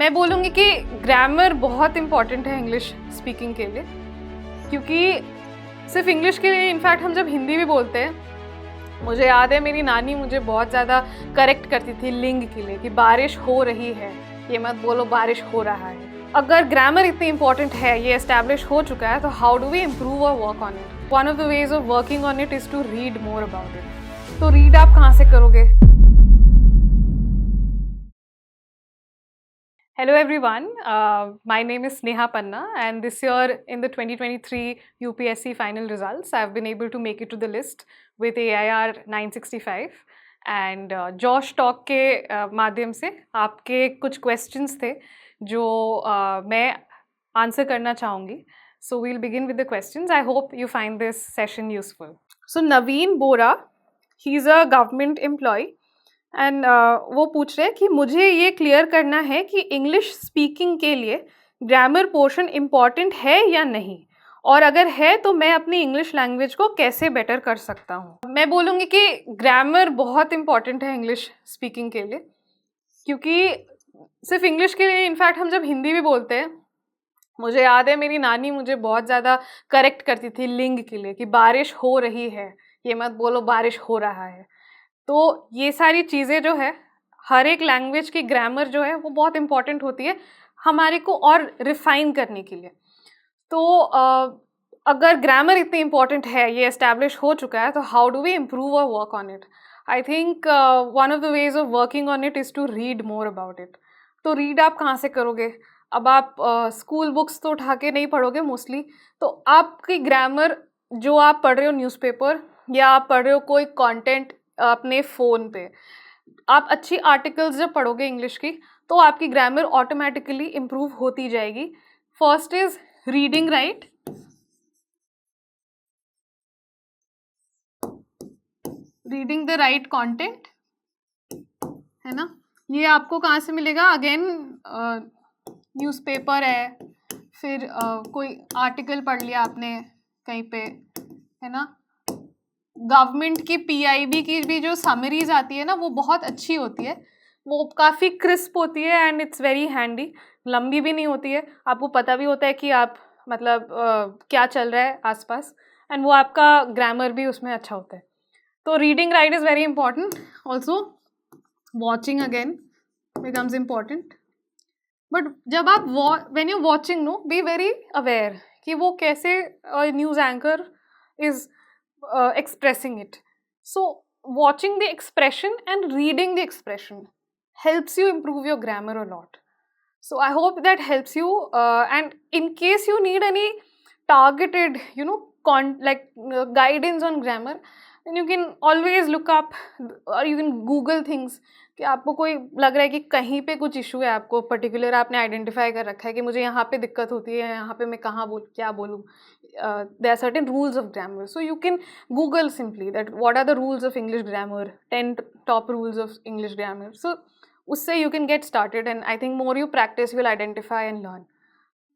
मैं बोलूँगी कि ग्रामर बहुत इम्पॉर्टेंट है इंग्लिश स्पीकिंग के लिए, क्योंकि सिर्फ इंग्लिश के लिए, इनफैक्ट हम जब हिंदी भी बोलते हैं, मुझे याद है मेरी नानी मुझे बहुत ज़्यादा करेक्ट करती थी लिंग के लिए कि बारिश हो रही है, ये मत बोलो बारिश हो रहा है। अगर ग्रामर इतनी इम्पॉर्टेंट है, ये एस्टैब्लिश हो चुका है, तो हाउ डू वी इम्प्रूव और work on it? One of the ways of working on it is to read more about it. तो रीड आप कहाँ से करोगे? Hello everyone, my name is Sneha Panna, and this year in the 2023 UPSC final results, I've been able to make it to the list with AIR 965 and Josh Talk के माध्यम से आपके कुछ questions थे जो मैं answer करना चाहूँगी. So we'll begin with the questions. I hope you find this session useful. So Naveen Bora, he's a government employee. And वो पूछ रहे हैं कि मुझे ये क्लियर करना है कि इंग्लिश स्पीकिंग के लिए ग्रामर पोर्शन इम्पॉर्टेंट है या नहीं, और अगर है तो मैं अपनी इंग्लिश लैंग्वेज को कैसे बेटर कर सकता हूँ। मैं बोलूँगी कि ग्रामर बहुत इम्पॉर्टेंट है इंग्लिश स्पीकिंग के लिए, क्योंकि सिर्फ इंग्लिश के लिए, इनफैक्ट हम जब हिंदी भी बोलते हैं, मुझे याद है मेरी नानी मुझे बहुत ज़्यादा करेक्ट करती थी लिंग के लिए कि बारिश हो रही है, ये मत बोलो बारिश हो रहा है। तो ये सारी चीज़ें जो है, हर एक लैंग्वेज की ग्रामर जो है वो बहुत इम्पॉर्टेंट होती है हमारे को और रिफाइन करने के लिए। तो अगर ग्रामर इतनी इम्पॉर्टेंट है, ये एस्टैब्लिश हो चुका है, तो हाउ डू वी इम्प्रूव और work on it? I think one of the ways of working on it is to read more about it. तो रीड आप कहाँ से करोगे? अब आप स्कूल बुक्स तो उठा के नहीं पढ़ोगे मोस्टली, तो आपकी ग्रामर जो आप पढ़ रहे हो न्यूज़पेपर या आप पढ़ रहे हो कोई कॉन्टेंट अपने फ़ोन पे, आप अच्छी आर्टिकल्स जब पढ़ोगे इंग्लिश की, तो आपकी ग्रामर ऑटोमेटिकली इम्प्रूव होती जाएगी। First is reading right, reading the right content, है ना। ये आपको कहाँ से मिलेगा? अगेन न्यूज़पेपर है, फिर कोई आर्टिकल पढ़ लिया आपने कहीं पे, है ना। गवर्नमेंट की PIB की भी जो समरीज आती है ना, वो बहुत अच्छी होती है, वो काफ़ी क्रिस्प होती है एंड इट्स वेरी हैंडी, लंबी भी नहीं होती है, आपको पता भी होता है कि आप मतलब क्या चल रहा है आसपास, एंड वो आपका ग्रामर भी उसमें अच्छा होता है। तो reading right is very important. Also watching again becomes important, but जब आप when you watching, no be very aware कि वो कैसे news anchor is expressing it. So watching the expression and reading the expression helps you improve your grammar a lot. So I hope that helps you, and in case you need any targeted, guidance on grammar, then you can always look up or you can Google things कि आपको कोई लग रहा है कि कहीं पे कुछ इशू है, आपको पर्टिकुलर आपने आइडेंटिफाई कर रखा है कि मुझे यहाँ पे दिक्कत होती है, यहाँ पे मैं कहाँ क्या बोलूँ। there are certain rules of grammar, so you can Google simply that what are the rules of English grammar, 10 top rules of English grammar. So usse you can get started, and I think more you practice, you will identify and learn.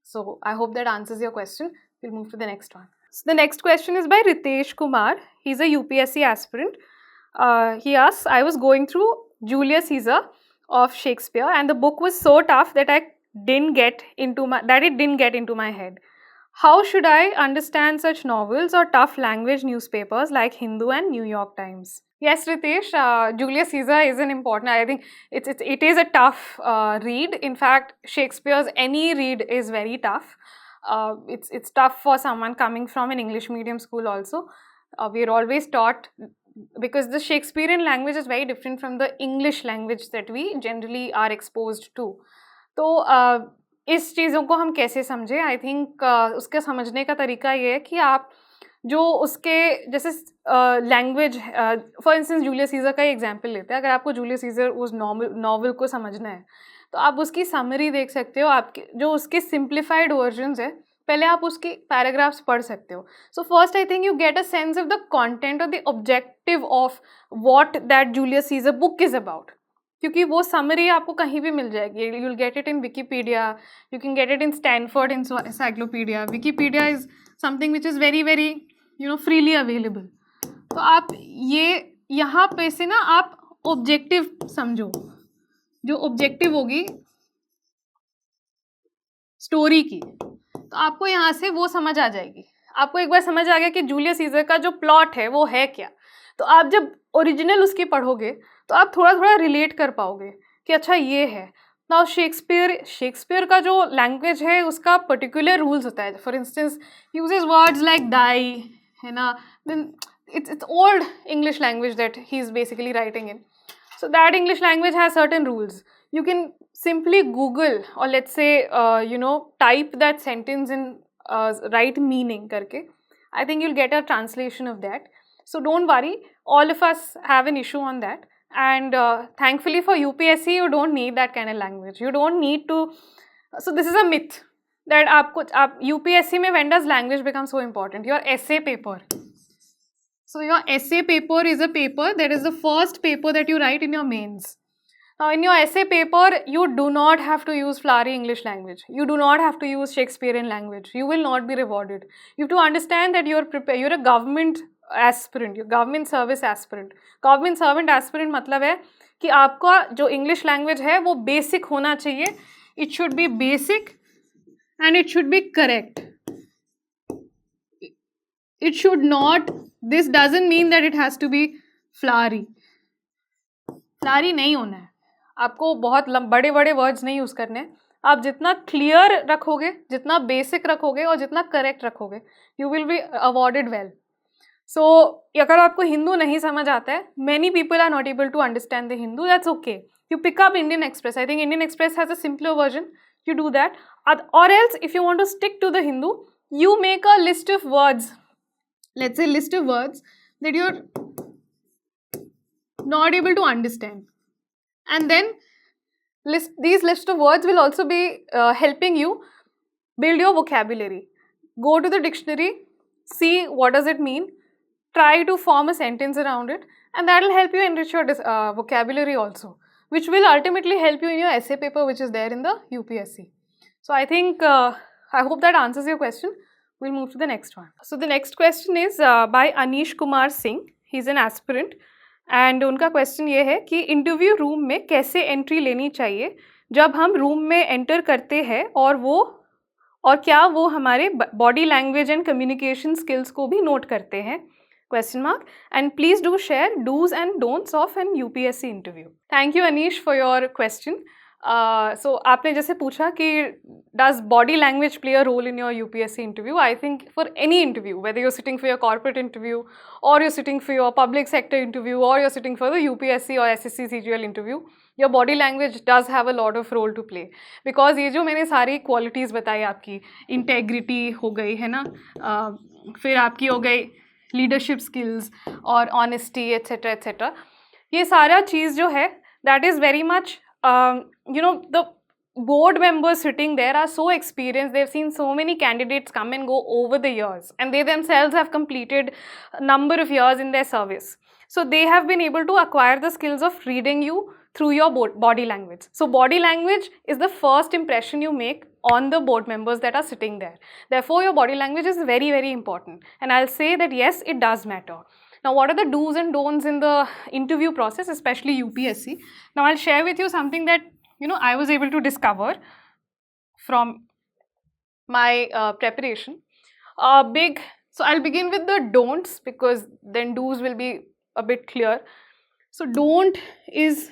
So I hope that answers your question. We'll move to the next one. So the next question is by Ritesh Kumar. He's a UPSC aspirant. He asks, I was going through Julius Caesar of Shakespeare, and the book was so tough that it didn't get into my head. How should I understand such novels or tough language newspapers like Hindu and New York Times? Yes, Ritesh, Julius Caesar is an important, I think it is a tough read. In fact, Shakespeare's any read is very tough. It's tough for someone coming from an English medium school also. We're always taught, because the Shakespearean language is very different from the English language that we generally are exposed to. तो इस चीज़ों को हम कैसे समझें? I think उसके समझने का तरीका ये है कि आप जो उसके जैसे language, for instance Julius Caesar का ही एग्जांपल लेते हैं। अगर आपको जूलियस सीजर उस नॉवल को समझना है, तो आप उसकी समरी देख सकते हो, आपके जो उसके सिंप्लीफाइड वर्जन्स है, पहले आप उसकी पैराग्राफ्स पढ़ सकते हो। So first I think you get a sense of the content और the objective of what that Julius Caesar book is about, क्योंकि वो समरी आपको कहीं भी मिल जाएगी। You will get it in Wikipedia, you can get it in Stanford encyclopedia. Wikipedia is something which is very very freely available. तो आप ये यहाँ पे से ना आप ऑब्जेक्टिव समझो, जो ऑब्जेक्टिव होगी स्टोरी की, तो आपको यहाँ से वो समझ आ जाएगी। आपको एक बार समझ आ गया कि जूलियस सीजर का जो प्लॉट है वो है क्या, तो आप जब ओरिजिनल उसकी पढ़ोगे तो आप थोड़ा थोड़ा रिलेट कर पाओगे कि अच्छा ये है। नाउ शेक्सपियर का जो लैंग्वेज है उसका पर्टिकुलर रूल्स होता है। For instance uses words like die, है ना, then it's old English language that he's basically writing in. So that English language has certain rules. You can simply Google or let's say type that sentence in right meaning karke. I think you'll get a translation of that. So don't worry, all of us have an issue on that. And thankfully for UPSC, you don't need that kind of language. You don't need to. So this is a myth that UPSC mein when does language become so important? Your essay paper. So your essay paper is a paper that is the first paper that you write in your mains. Now in your essay paper, you do not have to use flowery English language. You do not have to use Shakespearean language. You will not be rewarded. You have to understand that you're a government aspirant, you're government service aspirant. Government servant aspirant मतलब है कि आपका जो English language है वो basic होना चाहिए. It should be basic and it should be correct. It should not, this doesn't mean that it has to be flowery. Flowery नहीं होना है, आपको बहुत बड़े बड़े वर्ड्स नहीं यूज़ करने। आप जितना क्लियर रखोगे, जितना बेसिक रखोगे और जितना करेक्ट रखोगे, you will be awarded well. So अगर आपको हिंदू नहीं समझ आता है, many people are not able to understand the Hindu, that's okay. You pick up Indian Express, I think Indian Express has a simpler version, you do that. Or else if you want to stick to the Hindu, you make a list of words, let's say list of words that you're not able to understand, and then these list of words will also be helping you build your vocabulary. Go to the dictionary, see what does it mean, try to form a sentence around it, and that will help you enrich your vocabulary also, which will ultimately help you in your essay paper which is there in the UPSC. So I think, I hope that answers your question. We'll move to the next one. So the next question is by Anish Kumar Singh. He's an aspirant. And उनका question ये है कि interview room में कैसे entry लेनी चाहिए जब हम रूम में एंटर करते हैं, और क्या वो हमारे body language and communication skills को भी नोट करते हैं? Question mark. And please do share do's and don'ts of an UPSC interview. Thank you Anish for your question. So आपने जैसे पूछा कि does body language play a role in your UPSC interview? I think for any interview, whether you're sitting for your corporate interview or you're sitting for your public sector interview or you're sitting for the UPSC or SSC CGL interview, your body language does have a lot of role to play. Because ये जो मैंने सारी qualities बताई, आपकी integrity हो गई है ना, फिर आपकी हो गई लीडरशिप स्किल्स और ऑनेस्टी एट्सेट्रा एट्सेट्रा, ये सारा चीज़ जो है that is very much the board members sitting there are so experienced. They've seen so many candidates come and go over the years, and they themselves have completed a number of years in their service. So they have been able to acquire the skills of reading you through your body language. So body language is the first impression you make on the board members that are sitting there. Therefore your body language is very, very important, and I'll say that yes, it does matter. Now what are the do's and don'ts in the interview process, especially UPSC? Now I'll share with you something that I was able to discover from my preparation. So I'll begin with the don'ts because then do's will be a bit clear. So don't is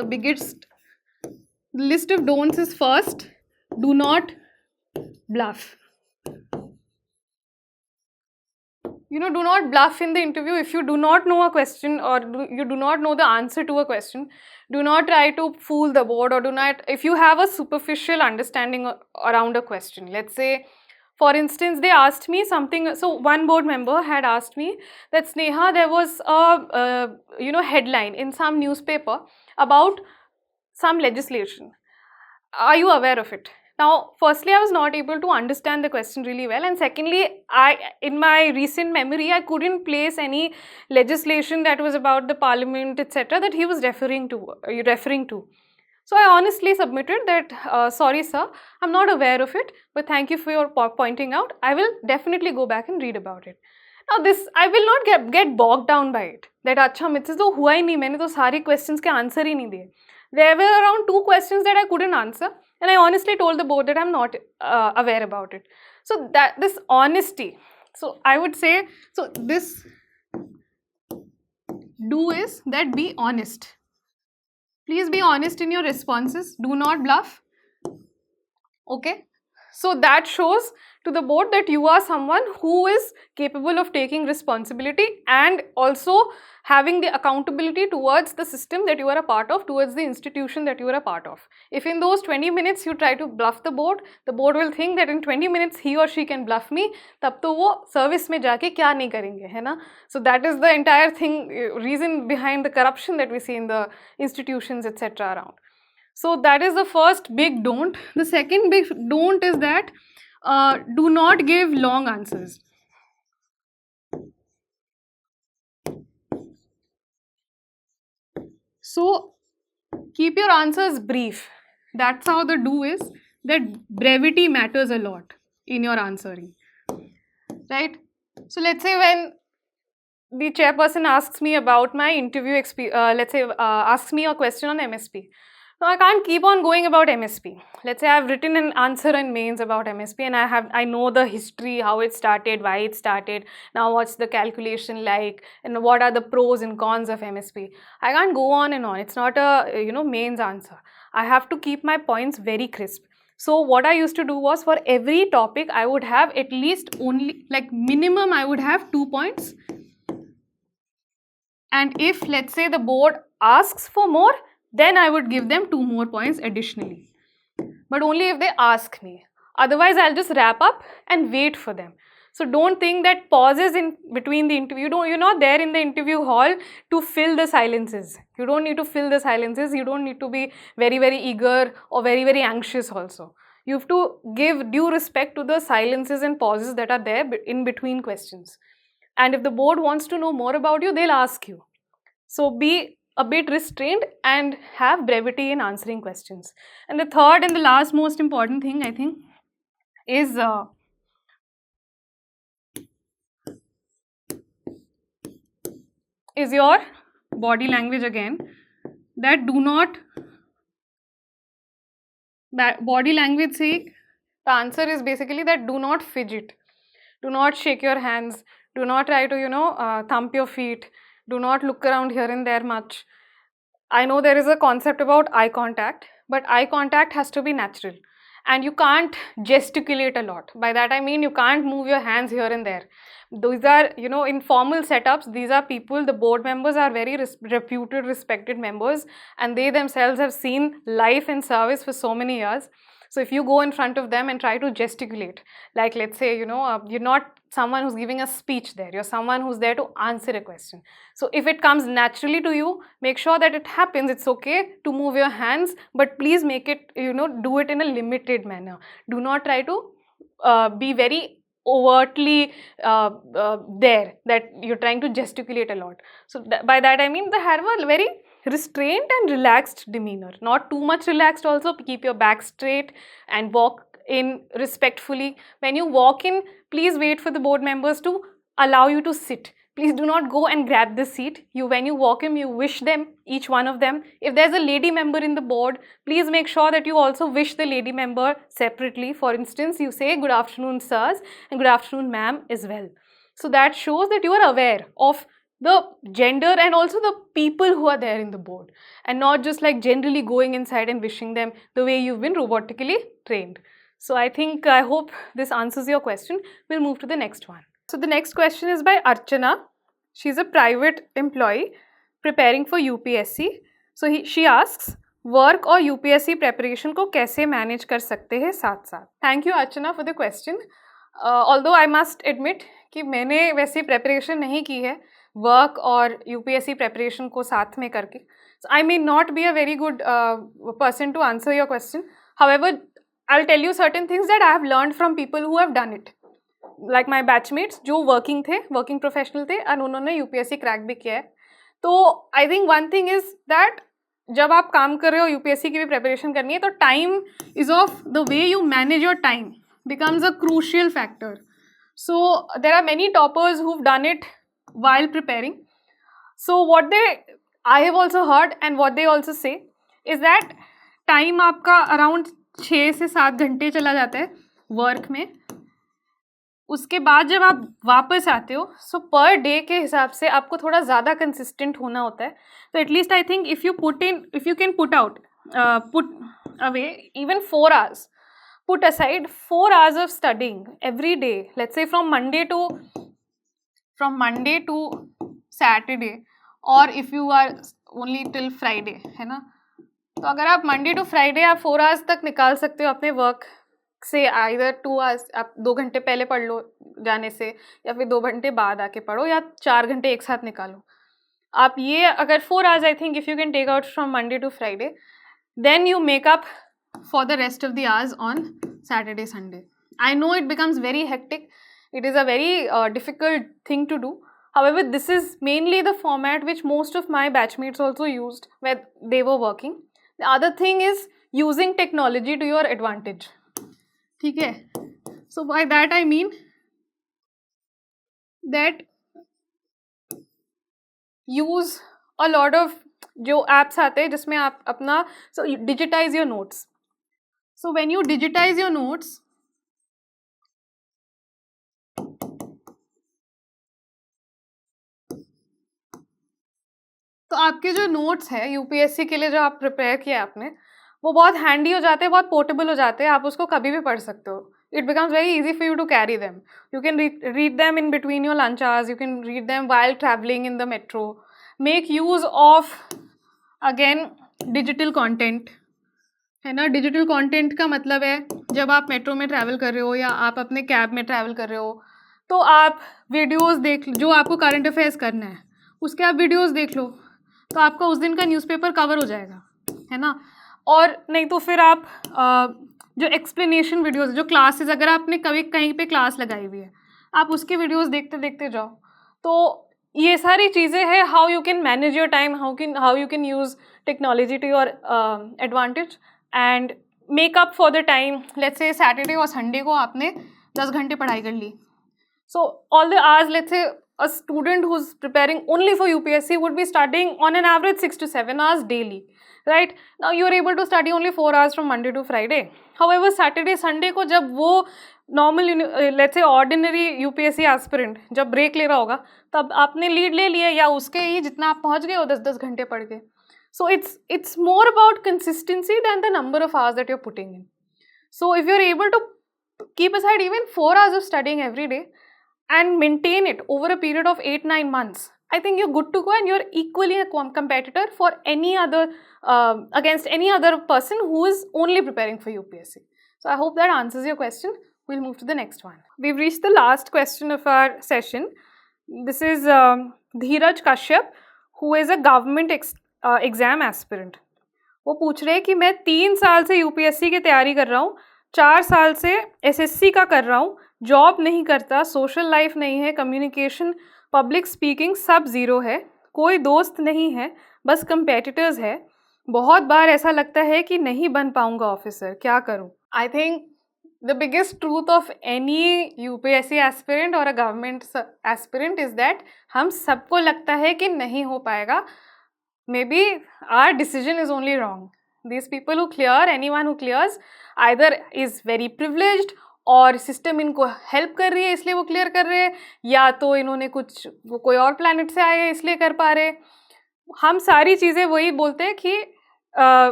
the biggest. The list of don'ts is first, do not bluff. Do not bluff in the interview. If you do not know a question or you do not know the answer to a question, do not try to fool the board, or do not, if you have a superficial understanding around a question. Let's say, for instance, they asked me something. So one board member had asked me that, Sneha, there was a headline in some newspaper about some legislation. Are you aware of it? Now, firstly, I was not able to understand the question really well, and secondly, in my recent memory, I couldn't place any legislation that was about the parliament, etc., that he was referring to. So I honestly submitted that, sorry sir, I'm not aware of it, but thank you for your pointing out. I will definitely go back and read about it. Now this, I will not get bogged down by it, that अच्छा मुझसे तो हुआ ही नहीं, मैंने तो सारे questions के answer ही नहीं दिए. There were around 2 questions that I couldn't answer, and I honestly told the board that I'm not aware about it. So that this honesty, so I would say, so this do is that be honest. Please be honest in your responses. Do not bluff. Okay. So that shows to the board that you are someone who is capable of taking responsibility and also having the accountability towards the system that you are a part of, towards the institution that you are a part of. If in those 20 minutes you try to bluff the board will think that in 20 minutes he or she can bluff me, तब तो वो service में जाके क्या नहीं करेंगे, है ना? So that is the entire thing, reason behind the corruption that we see in the institutions, etc. around. So that is the first big don't. The second big don't is that do not give long answers. So keep your answers brief. That's how the do is, that brevity matters a lot in your answering, right? So let's say when the chairperson asks me about my interview experience, let's say asks me a question on MSP. Now I can't keep on going about MSP. Let's say I've written an answer in mains about MSP and I know the history, how it started, why it started, now what's the calculation like, and what are the pros and cons of MSP. I can't go on and on. It's not a mains answer. I have to keep my points very crisp. So what I used to do was, for every topic I would have at least only, like minimum I would have 2 points. And if let's say the board asks for more, then I would give them 2 more points additionally. But only if they ask me. Otherwise, I'll just wrap up and wait for them. So don't think that pauses in between the interview, you're not there in the interview hall to fill the silences. You don't need to fill the silences. You don't need to be very, very eager or very, very anxious also. You have to give due respect to the silences and pauses that are there in between questions. And if the board wants to know more about you, they'll ask you. So be a bit restrained and have brevity in answering questions. And the third and the last most important thing, I think, is your body language again. That do not, body language say, the answer is basically that do not fidget. Do not shake your hands. Do not try to, thump your feet. Do not look around here and there much. I know there is a concept about eye contact, but eye contact has to be natural. And you can't gesticulate a lot. By that I mean you can't move your hands here and there. Those are, in formal setups, these are people, the board members are very reputed, respected members, and they themselves have seen life and service for so many years. So if you go in front of them and try to gesticulate, like let's say, you're not someone who's giving a speech there, you're someone who's there to answer a question. So if it comes naturally to you, make sure that it happens. It's okay to move your hands, but please make it, do it in a limited manner. Do not try to be very overtly there, that you're trying to gesticulate a lot. So by that I mean, they have a very restrained and relaxed demeanor, not too much relaxed also. Keep your back straight and walk in respectfully. When you walk in, please wait for the board members to allow you to sit. Please do not go and grab the seat. When you walk in, you wish them, each one of them. If there's a lady member in the board, please make sure that you also wish the lady member separately. For instance, you say good afternoon sirs and good afternoon ma'am as well. So that shows that you are aware of the gender and also the people who are there in the board, and not just like generally going inside and wishing them the way you've been robotically trained. So I hope this answers your question. We'll move to the next one. So the next question is by Archana. She's a private employee preparing for UPSC. So she asks, work और UPSC preparation को कैसे manage कर सकते हैं साथ साथ? Thank you Archana for the question. Although I must admit कि मैंने वैसे preparation नहीं की है वर्क और UPSC preparation को साथ में करके. So I may not be a very good person to answer your question. However, I'll tell you certain things that I have learned from people who have done it. Like my batchmates जो working थे, working professional थे, और उन्होंने UPSC crack भी किया है. तो I think one thing is that जब आप काम कर रहे हो, UPSC की भी preparation करनी है, तो time is of the way you manage your time becomes a crucial factor. So there are many toppers who've done it while preparing. So I have also heard, and what they also say is that time आपका around 6 से 7 घंटे चला जाता है work में. उसके बाद जब आप वापस आते हो, सो पर डे के हिसाब से आपको थोड़ा ज़्यादा कंसिस्टेंट होना होता है. तो at least I think if you can put away even 4 hours, put aside 4 hours of studying every day, let's say from Monday to Saturday, or if you are only till Friday, है ना. तो अगर आप Monday to Friday आप 4 hours तक निकाल सकते हो अपने वर्क से, आइदर 2 hours आप 2 घंटे पहले पढ़ लो जाने से, या फिर 2 घंटे बाद आके पढ़ो, या 4 घंटे एक साथ निकालो. आप ये अगर 4 hours I think if you can take out from Monday to Friday, then you make up for the rest of the hours on Saturday, Sunday. I know it becomes very hectic. It is a very difficult thing to do. However, this is mainly the format which most of my batchmates also used when they were working. The other thing is using technology to your advantage. ठीक है? So by that I mean that use a lot of जो apps आते हैं जिसमें आप अपना digitise your notes. So when you digitise your notes, तो आपके जो नोट्स है यूपीएससी के लिए जो आप प्रिपेयर किया आपने, वो बहुत हैंडी हो जाते हैं, बहुत पोर्टेबल हो जाते हैं. आप उसको कभी भी पढ़ सकते हो. It becomes very easy for you to carry them. You can read them in between your lunch hours, you can read them while travelling in the metro. Make use of again digital content, है ना. Digital content का मतलब है जब आप metro में travel कर रहे हो या आप अपने कैब में ट्रैवल कर रहे हो, तो आप वीडियोस देख, जो आपको करंट अफेयर्स करना है उसके आप वीडियोस देख लो, तो आपका उस दिन का न्यूज़पेपर कवर हो जाएगा, है ना. और नहीं तो फिर आप जो एक्सप्लेनेशन वीडियोस, जो क्लासेस, अगर आपने कभी कहीं पे क्लास लगाई हुई है, आप उसके वीडियोस देखते देखते जाओ. तो ये सारी चीज़ें हैं, how you can manage your time, how you can use technology to your advantage and make up for the time. Let's say Saturday और संडे को आपने 10 घंटे पढ़ाई कर ली. So all the hours, let's say a student who's preparing only for UPSC would be studying on an average 6 to 7 hours daily, right? Now you're able to study only 4 hours from Monday to Friday. However, Saturday, Sunday को जब वो normal let's say ordinary UPSC aspirant जब break ले रहा होगा, तब आपने lead ले लिया, या उसके ही जितना आप पहुंच गए हो 10-10 घंटे पढ़ के. सो it's more about consistency than the number of hours that you're putting in. So if you're able to keep aside even 4 hours of studying every day and maintain it over a period of 8-9 months, I think you're good to go, and you're equally a competitor for any other against any other person who is only preparing for UPSC. So I hope that answers your question. We'll move to the next one. We've reached the last question of our session. This is Dheeraj Kashyap, who is a government exam aspirant. वो पूछ रहे हैं कि मैं 3 साल से UPSC की तैयारी कर रहा हूँ, 4 साल से एसएससी का कर रहा हूँ, जॉब नहीं करता, सोशल लाइफ नहीं है, कम्युनिकेशन, पब्लिक स्पीकिंग सब ज़ीरो है, कोई दोस्त नहीं है, बस कंपेटिटर्स है. बहुत बार ऐसा लगता है कि नहीं बन पाऊँगा ऑफिसर, क्या करूँ? I think the biggest truth of any UPSC aspirant or a government aspirant is that हम सबको लगता है कि नहीं हो पाएगा. Maybe our decision is only wrong. These people who clear, anyone who clears, either is very privileged और system इनको हेल्प कर रही है इसलिए वो क्लियर कर रहे हैं, या तो इन्होंने कुछ वो कोई और प्लैनेट से आए हैं इसलिए कर पा रहे. हम सारी चीज़ें वही बोलते हैं कि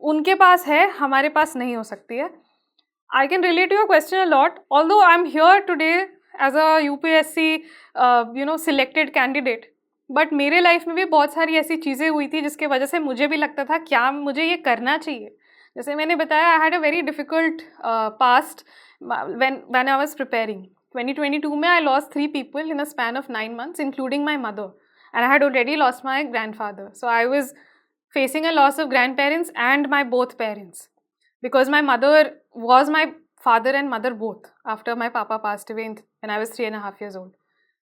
उनके पास है, हमारे पास नहीं हो सकती है. I can relate to your question a lot. Although I'm here today as a UPSC, selected candidate, but मेरे लाइफ में भी बहुत सारी ऐसी चीज़ें हुई थी जिसके वजह से मुझे भी लगता था क्या मुझे ये करना चाहिए. जैसे मैंने बताया, I had a very difficult past when I was preparing. 2022 में I lost 3 people in a span of 9 months, including my mother, and I had already lost my grandfather. So I was facing a loss of grandparents and my both parents. Because my mother was my father and mother both after my papa passed away when I was 3.5 years old.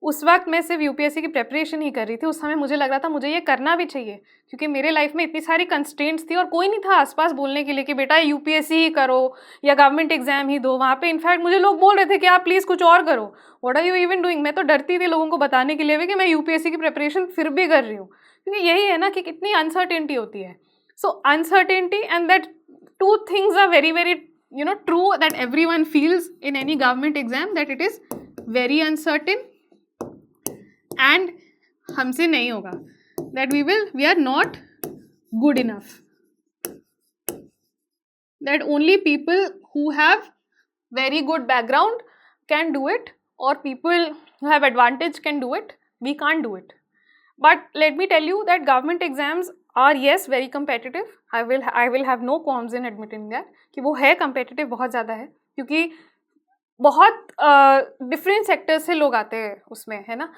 उस वक्त मैं सिर्फ UPSC की preparation ही कर रही थी. उस समय मुझे लग रहा था मुझे ये करना भी चाहिए, क्योंकि मेरे लाइफ में इतनी सारी कंस्ट्रेंट्स थी और कोई नहीं था आसपास बोलने के लिए कि बेटा यूपीएससी ही करो या गवर्नमेंट एग्जाम ही दो. वहाँ पे इनफैक्ट मुझे लोग बोल रहे थे कि आप प्लीज़ कुछ और करो, what are you even doing. मैं तो डरती थी लोगों को बताने के लिए भी कि मैं यूपीएससी की प्रेपरेशन फिर भी कर रही हूँ, क्योंकि यही है ना कि कितनी अनसर्टेनिटी होती है. So uncertainty, and that two things are very, very, true, that everyone feels in any government exam, that it is very uncertain and हमसे नहीं होगा, that we are not good enough, that only people who have very good background can do it, or people who have advantage can do it. We can't do it. But let me tell you that government exams are, yes, very competitive. I will have no qualms in admitting that कि वो है competitive बहुत ज़्यादा है, क्योंकि बहुत different sector से लोग आते हैं उसमें, है ना.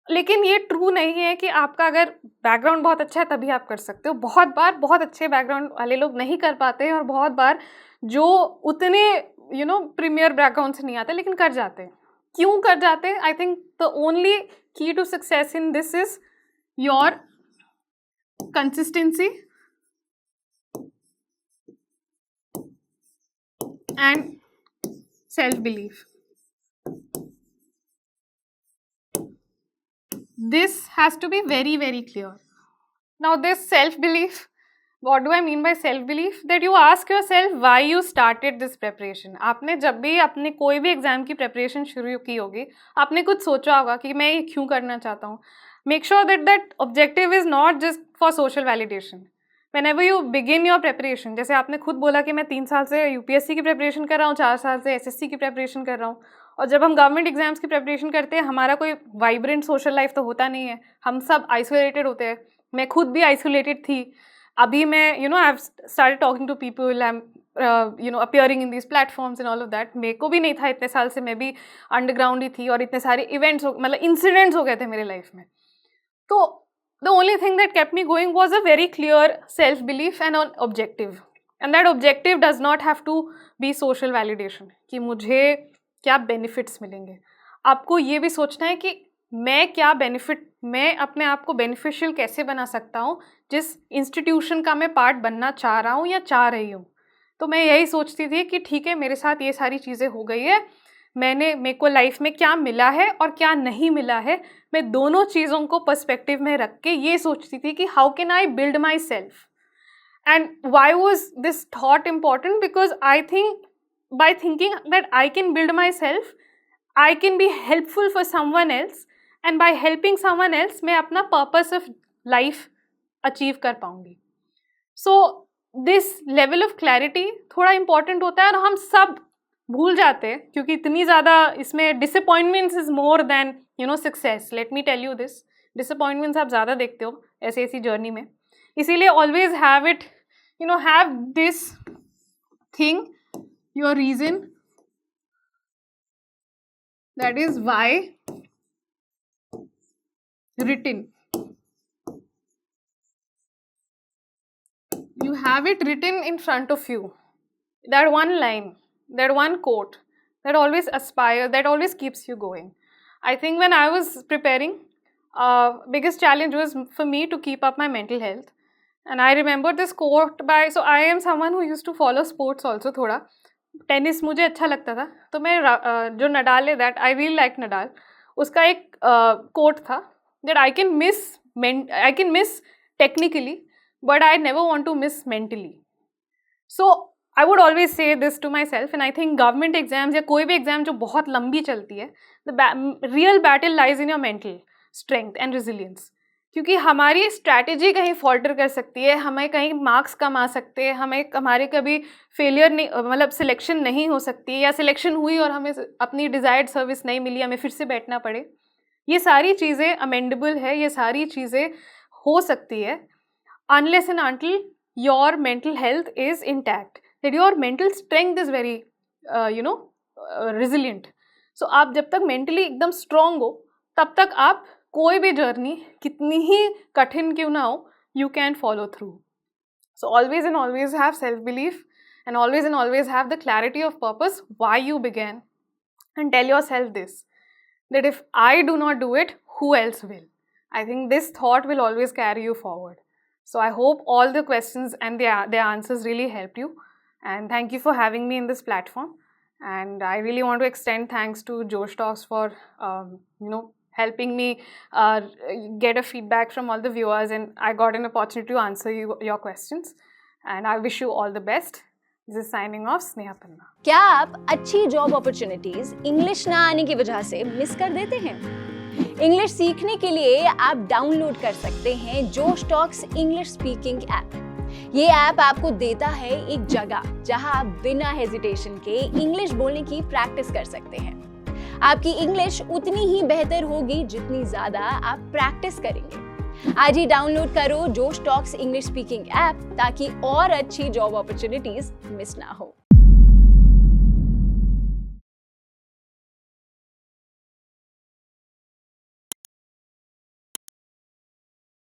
लेकिन ये ट्रू नहीं है कि आपका अगर बैकग्राउंड बहुत अच्छा है तभी आप कर सकते हो. बहुत बार बहुत अच्छे बैकग्राउंड वाले लोग नहीं कर पाते हैं, और बहुत बार जो उतने प्रीमियर बैकग्राउंड से नहीं आते लेकिन कर जाते हैं. क्यों कर जाते हैं? I think the only key to success in this is your consistency and self-belief. This has to be very, very clear. Now this self-belief, what do I mean by self-belief? That you ask yourself why you started this preparation. आपने जब भी अपने कोई भी exam की preparation शुरू की होगी, आपने कुछ सोचा होगा कि मैं ये क्यों करना चाहता हूँ. Make sure that that objective is not just for social validation. Whenever you begin your preparation, जैसे आपने खुद बोला कि मैं 3 साल से यूपीएससी की प्रिपरेशन कर रहा हूँ, 4 साल से एसएससी की प्रिपरेशन कर रहा हूँ, और जब हम गवर्नमेंट एग्जाम्स की प्रिपरेशन करते हैं हमारा कोई वाइब्रेंट सोशल लाइफ तो होता नहीं है, हम सब आइसोलेटेड होते हैं. मैं खुद भी आइसोलेटेड थी. अभी मैं I have started talking to people, I am appearing in these platforms and all of that. मेरे को भी नहीं था इतने साल से, मैं भी अंडरग्राउंड ही थी, और इतने सारे इवेंट्स मतलब इंसिडेंट्स हो गए थे मेरे लाइफ में. तो the only thing that kept me going was a very clear self belief and on objective. And that objective does not have to be social validation कि मुझे क्या बेनिफिट्स मिलेंगे. आपको ये भी सोचना है कि मैं क्या बेनिफिट, मैं अपने आप को बेनिफिशियल कैसे बना सकता हूँ जिस इंस्टीट्यूशन का मैं पार्ट बनना चाह रहा हूँ या चाह रही हूँ. तो मैं यही सोचती थी कि ठीक है, मेरे साथ ये सारी चीज़ें हो गई है, मेरे को लाइफ में क्या मिला है और क्या नहीं मिला है, मैं दोनों चीज़ों को पर्सपेक्टिव में रख के ये सोचती थी कि how can I build my self. And why was this thought important? Because I think by thinking that I can build myself, I can be helpful for someone else, and by helping someone else मैं अपना purpose of life achieve कर पाऊँगी. So this level of clarity थोड़ा important होता है, और हम सब भूल जाते हैं क्योंकि इतनी ज़्यादा इसमें disappointments is more than success. Let me tell you this, disappointments आप ज़्यादा देखते हो ऐसी जर्नी में. इसीलिए always have it, have this thing, your reason, that is why, written. You have it written in front of you. That one line, that one quote, that always that always keeps you going. I think when I was preparing, biggest challenge was for me to keep up my mental health. And I remember this quote by, so I am someone who used to follow sports also थोड़ा. Tennis मुझे अच्छा लगता था, तो मैं जो Nadal है, that I really like Nadal, उसका एक कोट था that I can miss technically but I never want to miss mentally. So I would always say this to myself. And I think government exams या कोई भी exam जो बहुत लंबी चलती है, the real battle lies in your mental strength and resilience. क्योंकि हमारी स्ट्रैटेजी कहीं फॉल्टर कर सकती है, हमें कहीं मार्क्स कम आ सकते हैं, हमारे कभी फेलियर नहीं, मतलब सिलेक्शन नहीं हो सकती, या सिलेक्शन हुई और हमें अपनी डिज़ायर्ड सर्विस नहीं मिली, हमें फिर से बैठना पड़े. ये सारी चीज़ें अमेंडेबल है, ये सारी चीज़ें हो सकती है unless and until your mental health is intact, that your mental strength is very resilient. So आप जब तक मेंटली एकदम स्ट्रॉन्ग हो तब तक आप कोई भी जर्नी कितनी ही कठिन क्यों ना हो, you can follow through. So always and always have self belief, and always have the clarity of purpose why you began, and tell yourself this, that if I do not do it, who else will? I think this thought will always carry you forward. So I hope all the questions and their answers really helped you, and thank you for having me in this platform. And I really want to extend thanks to Josh Talks for helping me get a feedback from all the viewers, and I got an opportunity to answer your questions. And I wish you all the best. This is signing off, Sneha Panna. क्या आप अच्छी job opportunities English ना आने की वजह से miss कर देते हैं? इंग्लिश सीखने के लिए आप डाउनलोड कर सकते हैं जोश टॉक्स इंग्लिश स्पीकिंग ऐप। ये ऐप आपको देता है एक जगह जहां आप बिना हेजिटेशन के इंग्लिश बोलने की प्रैक्टिस कर सकते हैं। आपकी इंग्लिश उतनी ही बेहतर होगी जितनी ज्यादा आप प्रैक्टिस करेंगे। आज ही डाउनलोड करो जोश टॉक्स इंग्लिश स्पीकिंग ऐप ताकि और अच्छी जॉब अपॉर्चुनिटीज मिस ना हो।